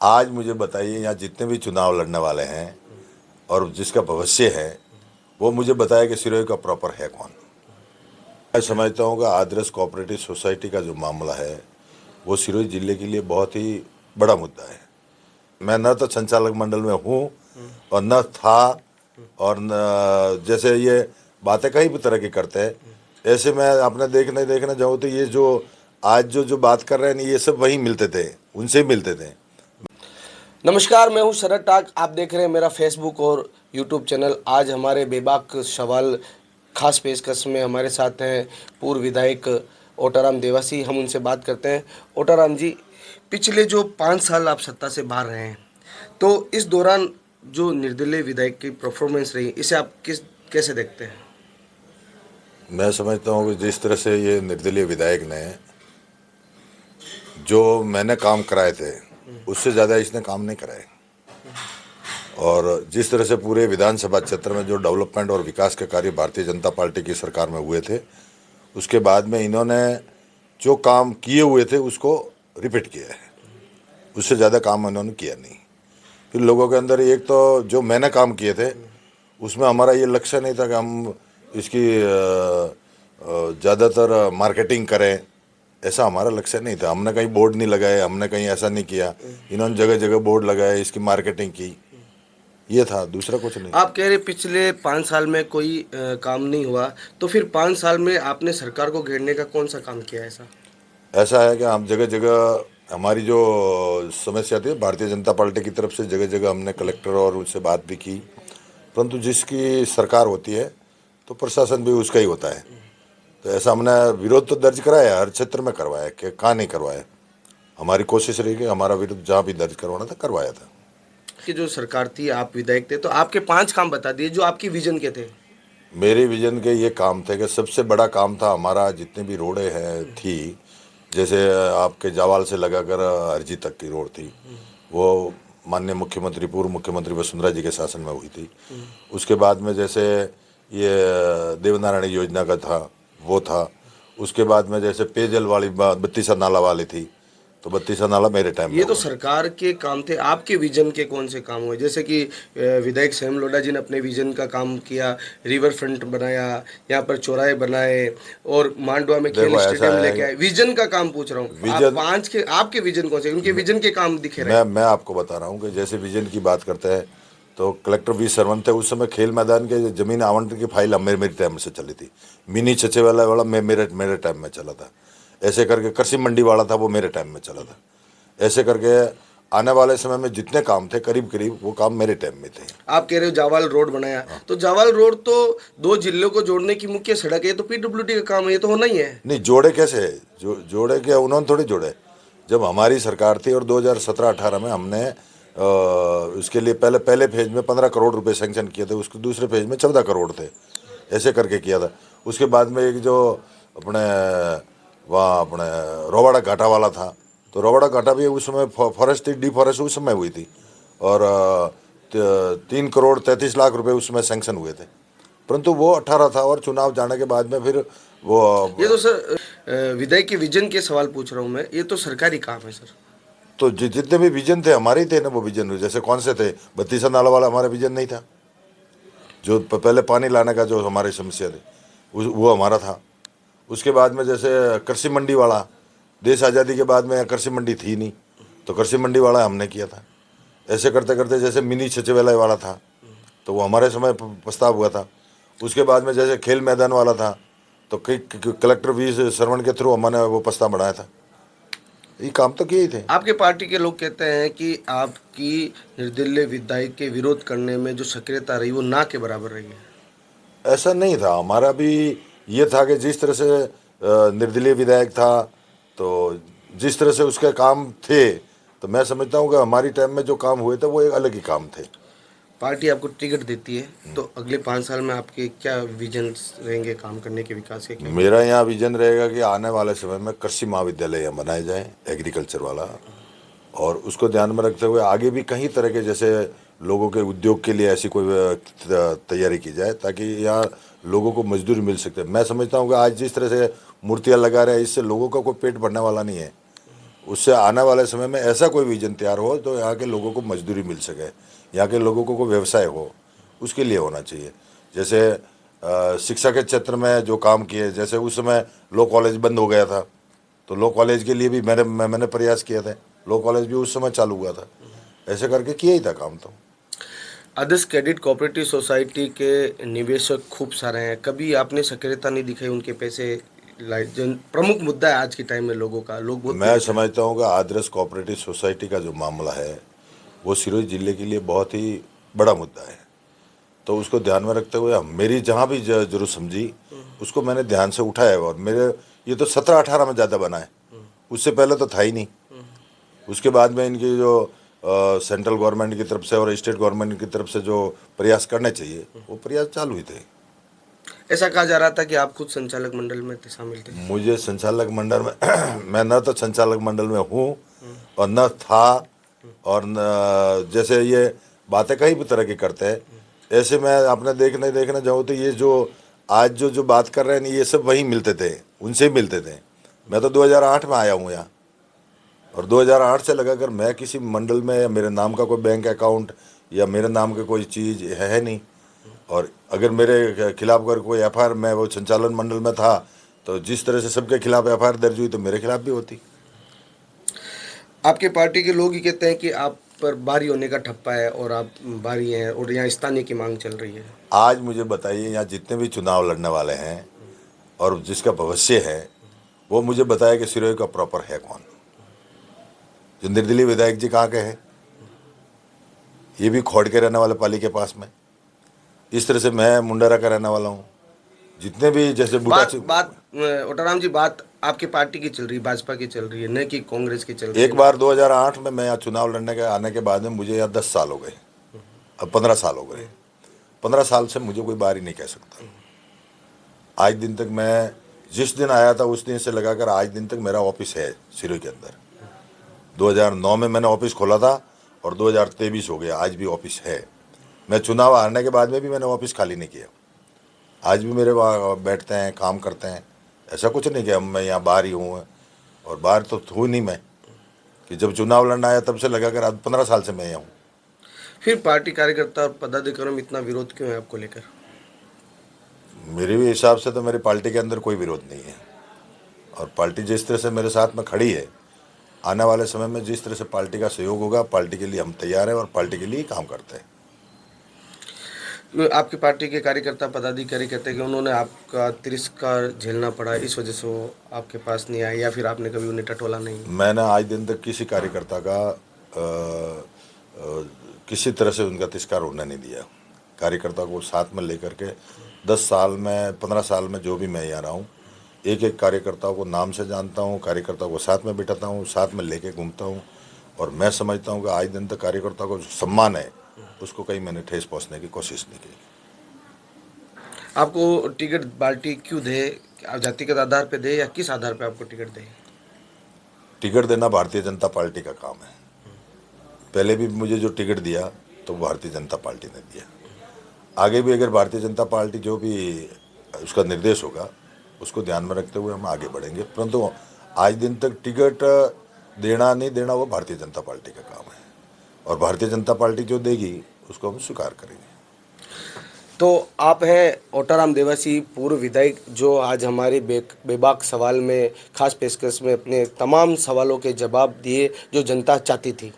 आज मुझे बताइए, यहाँ जितने भी चुनाव लड़ने वाले हैं और जिसका भविष्य है, वो मुझे बताया कि सिरोही का प्रॉपर है कौन। मैं समझता हूँ कि आदर्श कोऑपरेटिव सोसाइटी का जो मामला है वो सिरोही जिले के लिए बहुत ही बड़ा मुद्दा है। मैं न तो संचालक मंडल में हूँ और न था, और न जैसे ये बातें कई भी तरह की करते हैं, ऐसे मैं अपने देखना चाहूँ तो ये जो आज जो बात कर रहे हैं ये सब वहीं मिलते थे, उनसे ही मिलते थे। नमस्कार, मैं हूं शरद टाक। आप देख रहे हैं मेरा फेसबुक और यूट्यूब चैनल। आज हमारे बेबाक सवाल खास पेशकश में हमारे साथ हैं पूर्व विधायक ओटाराम देवासी। हम उनसे बात करते हैं। ओटाराम जी, पिछले जो 5 साल आप सत्ता से बाहर रहे हैं, तो इस दौरान जो निर्दलीय विधायक की परफॉर्मेंस रही, इसे आप कैसे देखते हैं? मैं समझता हूँ कि जिस तरह से ये निर्दलीय विधायक ने जो मैंने काम कराए थे उससे ज़्यादा इसने काम नहीं कराए, और जिस तरह से पूरे विधानसभा क्षेत्र में जो डेवलपमेंट और विकास के कार्य भारतीय जनता पार्टी की सरकार में हुए थे, उसके बाद में इन्होंने जो काम किए हुए थे उसको रिपीट किया है। उससे ज़्यादा काम इन्होंने किया नहीं। फिर लोगों के अंदर एक तो जो मैंने काम किए थे उसमें हमारा ये लक्ष्य नहीं था कि हम इसकी ज़्यादातर मार्केटिंग करें, ऐसा हमारा लक्ष्य नहीं था। हमने कहीं बोर्ड नहीं लगाए, हमने कहीं ऐसा नहीं किया। इन्होंने जगह जगह बोर्ड लगाए, इसकी मार्केटिंग की, ये था, दूसरा कुछ नहीं। आप कह रहे पिछले 5 साल में कोई काम नहीं हुआ, तो फिर 5 साल में आपने सरकार को घेरने का कौन सा काम किया ऐसा? ऐसा है कि हम जगह जगह हमारी जो समस्या थी भारतीय जनता पार्टी की तरफ से जगह जगह हमने कलेक्टर और उनसे बात भी की, परंतु जिसकी सरकार होती है तो प्रशासन भी उसका ही होता है। तो ऐसा हमने विरोध तो दर्ज कराया, हर क्षेत्र में करवाया, कि कहाँ नहीं करवाया। हमारी कोशिश रही कि हमारा विरोध जहाँ भी दर्ज करवाना था करवाया था। कि जो सरकार थी, आप विधायक थे, तो आपके 5 काम बता दिए जो आपकी विजन के थे। मेरे विजन के ये काम थे कि सबसे बड़ा काम था हमारा जितनी भी रोडें हैं थी, जैसे आपके जावाल से लगाकर हरजी तक की रोड थी, वो माननीय मुख्यमंत्री पूर्व मुख्यमंत्री वसुंधरा जी के शासन में हुई थी। उसके बाद में जैसे ये देवनारायण योजना का था वो था। उसके बाद में जैसे पेयजल वाली बत्तीसा नाला वाली थी, तो बत्तीसा नाला मेरे टाइम में ये तो हुआ। सरकार के काम थे। आपके विजन के कौन से काम हुए? जैसे कि विधायक श्याम लोढ़ा जी ने अपने विजन का काम किया, रिवर फ्रंट बनाया, यहाँ पर चौराहे बनाए और मांडवा में खेल देखो ऐसा स्टेडियम है लेके कि आए। विजन का काम पूछ रहा हूँ। आप विजन, 5 के आपके विजन कौन से? उनके विजन के काम दिखे रहे। मैं आपको बता रहा हूँ कि जैसे विजन की बात करते हैं तो कलेक्टर वी सरवंत थे, उस समय खेल मैदान के जमीन आवंटन की फाइल मेरे टाइम से चली थी। मिनी चचेवाला वाला मेरे टाइम में चला था। ऐसे करके कृषि मंडी वाला था, वो मेरे टाइम में चला था। ऐसे करके आने वाले समय में जितने काम थे करीब करीब वो काम मेरे टाइम में थे। आप कह रहे हो जावाल रोड बनाया, तो जावाल रोड तो 2 जिलों को जोड़ने की मुख्य सड़क है, तो पीडब्ल्यूडी का काम है, ये तो होना ही है। नहीं, जोड़े कैसे है? जोड़े क्या, उन्होंने थोड़ी जोड़े। जब हमारी सरकार थी और 2017-18 में हमने उसके लिए पहले फेज में 15 करोड़ रुपए सैंक्शन किए थे, उसके दूसरे फेज में 14 करोड़ थे, ऐसे करके किया था। उसके बाद में एक जो अपने वहाँ अपने रोवाड़ा घाटा वाला था, तो रोवाड़ा घाटा भी उस समय फॉरेस्ट थी, डिफॉरेस्ट उस समय हुई थी, और 3 करोड़ 33 लाख रुपए उसमें सैंक्शन हुए थे, परंतु वो 18 था और चुनाव जाने के बाद में फिर वो ये तो सर विधायक के विजन के सवाल पूछ रहा हूँ मैं। ये तो सरकारी काम है सर। तो जितने भी विजन थे हमारे ही थे ना। वो विजन जैसे कौन से थे? बत्तीसा नाला वाला हमारा विजन नहीं था। जो पहले पानी लाने का जो हमारी समस्या थी वो हमारा था। उसके बाद में जैसे कृषि मंडी वाला, देश आज़ादी के बाद में कृषि मंडी थी नहीं, तो कृषि मंडी वाला हमने किया था। ऐसे करते करते जैसे मिनी सचिवालय वाला था, तो वो हमारे समय प्रस्ताव हुआ था। उसके बाद में जैसे खेल मैदान वाला था, तो कई कलेक्टर वी सरवण के थ्रू हमने वो प्रस्ताव बढ़ाया था। ये काम तो किए ही थे। आपके पार्टी के लोग कहते हैं कि आपकी निर्दलीय विधायक के विरोध करने में जो सक्रियता रही वो ना के बराबर रही है। ऐसा नहीं था। हमारा भी ये था कि जिस तरह से निर्दलीय विधायक था, तो जिस तरह से उसके काम थे, तो मैं समझता हूँ कि हमारी टाइम में जो काम हुए थे वो एक अलग ही काम थे। पार्टी आपको टिकट देती है, तो अगले 5 साल में आपके क्या विजन रहेंगे काम करने के, विकास के? क्या मेरा यहाँ विजन रहेगा कि आने वाले समय में कृषि महाविद्यालय यहाँ बनाए जाए, एग्रीकल्चर वाला, और उसको ध्यान में रखते हुए आगे भी कई तरह के जैसे लोगों के उद्योग के लिए ऐसी कोई तैयारी की जाए ताकि यहाँ लोगों को मजदूरी मिल सकते। मैं समझता हूँ कि आज जिस तरह से मूर्तियाँ लगा रहे हैं, इससे लोगों का कोई पेट भरने वाला नहीं है। उससे आने वाले समय में ऐसा कोई विजन तैयार हो तो यहाँ के लोगों को मजदूरी मिल सके, यहाँ के लोगों को कोई व्यवसाय हो, उसके लिए होना चाहिए। जैसे शिक्षा के क्षेत्र में जो काम किए, जैसे उस समय लॉ कॉलेज बंद हो गया था, तो लॉ कॉलेज के लिए भी मैंने प्रयास किए थे, लॉ कॉलेज भी उस समय चालू हुआ था, ऐसे करके किया ही था काम। तो आदर्श क्रेडिट कोऑपरेटिव सोसाइटी के निवेशक खूब सारे हैं, कभी आपने सक्रियता नहीं दिखाई उनके पैसे लाइक जो प्रमुख मुद्दा है आज के टाइम में लोगों का, लोग बहुत मैं समझता हूँ कि आदर्श कोऑपरेटिव सोसाइटी का जो मामला है वो सिरोही जिले के लिए बहुत ही बड़ा मुद्दा है। तो उसको ध्यान में रखते हुए मेरी जहाँ भी जरूरत समझी उसको मैंने ध्यान से उठाया। और मेरे ये तो 17-18 में ज़्यादा बना है, उससे पहले तो था ही नहीं। उसके बाद में इनकी जो सेंट्रल गवर्नमेंट की तरफ से और स्टेट गवर्नमेंट की तरफ से जो प्रयास करने चाहिए वो प्रयास चालू ही थे। ऐसा कहा जा रहा था कि आप खुद संचालक मंडल में शामिल थे। मुझे संचालक मंडल में मैं न तो संचालक मंडल में हूँ और न था, और न जैसे ये बातें कई भी तरह की करते हैं, ऐसे मैं अपने देखने जाऊँ तो ये जो आज जो बात कर रहे हैं ये सब वहीं मिलते थे, उनसे ही मिलते थे। मैं तो 2008 में आया हूँ यहाँ, और 2008 से लगाकर मैं किसी मंडल में या मेरे नाम का कोई बैंक अकाउंट या मेरे नाम की कोई चीज़ है नहीं। और अगर मेरे खिलाफ अगर कोई एफआईआर, मैं वो संचालन मंडल में था तो जिस तरह से सबके खिलाफ एफआईआर दर्ज हुई तो मेरे खिलाफ भी होती। आपके पार्टी के लोग ही कहते हैं कि आप पर बारी होने का ठप्पा है और आप बारी हैं और यहाँ स्थानीय की मांग चल रही है। आज मुझे बताइए, यहाँ जितने भी चुनाव लड़ने वाले हैं और जिसका भविष्य है वो मुझे बताया कि सिरोही का प्रॉपर है कौन। जो निर्दलीय विधायक जी कहाँ के हैं, ये भी खोड़ के रहने वाले पाली के पास में। इस तरह से मैं मुंडेरा का रहने वाला हूँ। जितने भी जैसे बात ओटाराम जी, बात आपकी पार्टी की चल रही है, भाजपा की चल रही है, न कि कांग्रेस की चल रही है। एक बार 2008 में मैं यहाँ चुनाव लड़ने के आने के बाद में मुझे यहाँ 10 साल हो गए, अब 15 साल हो गए। 15 साल से मुझे कोई बारी नहीं कह सकता। आज दिन तक मैं जिस दिन आया था उस दिन से लगाकर आज दिन तक मेरा ऑफिस है सिरोही के अंदर। 2009 में मैंने ऑफिस खोला था और 2023 हो गया, आज भी ऑफिस है। मैं चुनाव हारने के बाद में भी मैंने ऑफिस खाली नहीं किया, आज भी मेरे वहाँ बैठते हैं, काम करते हैं। ऐसा कुछ नहीं कि मैं यहाँ बाहर ही हूँ, और बाहर तो हूँ नहीं मैं, कि जब चुनाव लड़ना आया तब से लगाकर आज 15 साल से मैं यहाँ हूँ। फिर पार्टी कार्यकर्ता और पदाधिकारियों में इतना विरोध क्यों है आपको लेकर? मेरे भी हिसाब से तो मेरी पार्टी के अंदर कोई विरोध नहीं है, और पार्टी जिस तरह से मेरे साथ में खड़ी है, आने वाले समय में जिस तरह से पार्टी का सहयोग होगा, पार्टी के लिए हम तैयार हैं और पार्टी के लिए काम करते हैं। आपकी पार्टी के कार्यकर्ता पदाधिकारी कहते हैं कि उन्होंने आपका तिरस्कार झेलना पड़ा, इस वजह से वो आपके पास नहीं आए, या फिर आपने कभी उन्हें टटोला नहीं? मैंने आज दिन तक किसी कार्यकर्ता का किसी तरह से उनका तिरस्कार होने नहीं दिया। कार्यकर्ता को साथ में लेकर के 10 साल में 15 साल में जो भी मैं यहाँ रहा हूँ, एक एक कार्यकर्ता को नाम से जानता हूँ, कार्यकर्ता को साथ में बिठाता हूँ, साथ में लेके घूमता हूँ। और मैं समझता हूँ कि आज दिन तक कार्यकर्ता को जो सम्मान है उसको कहीं मैंने ठेस पहुँचने की कोशिश नहीं की। आपको टिकट पार्टी क्यों दे? आप जातिगत आधार पे दे या किस आधार पे आपको टिकट दे? टिकट देना भारतीय जनता पार्टी का काम है। पहले भी मुझे जो टिकट दिया तो भारतीय जनता पार्टी ने दिया, आगे भी अगर भारतीय जनता पार्टी जो भी उसका निर्देश होगा उसको ध्यान में रखते हुए हम आगे बढ़ेंगे। परंतु आज दिन तक टिकट देना नहीं देना वो भारतीय जनता पार्टी का काम है, और भारतीय जनता पार्टी जो देगी उसको हम स्वीकार करेंगे। तो आप हैं ओटाराम देवासी, पूर्व विधायक, जो आज हमारे बेबाक सवाल में खास पेशकश में अपने तमाम सवालों के जवाब दिए जो जनता चाहती थी।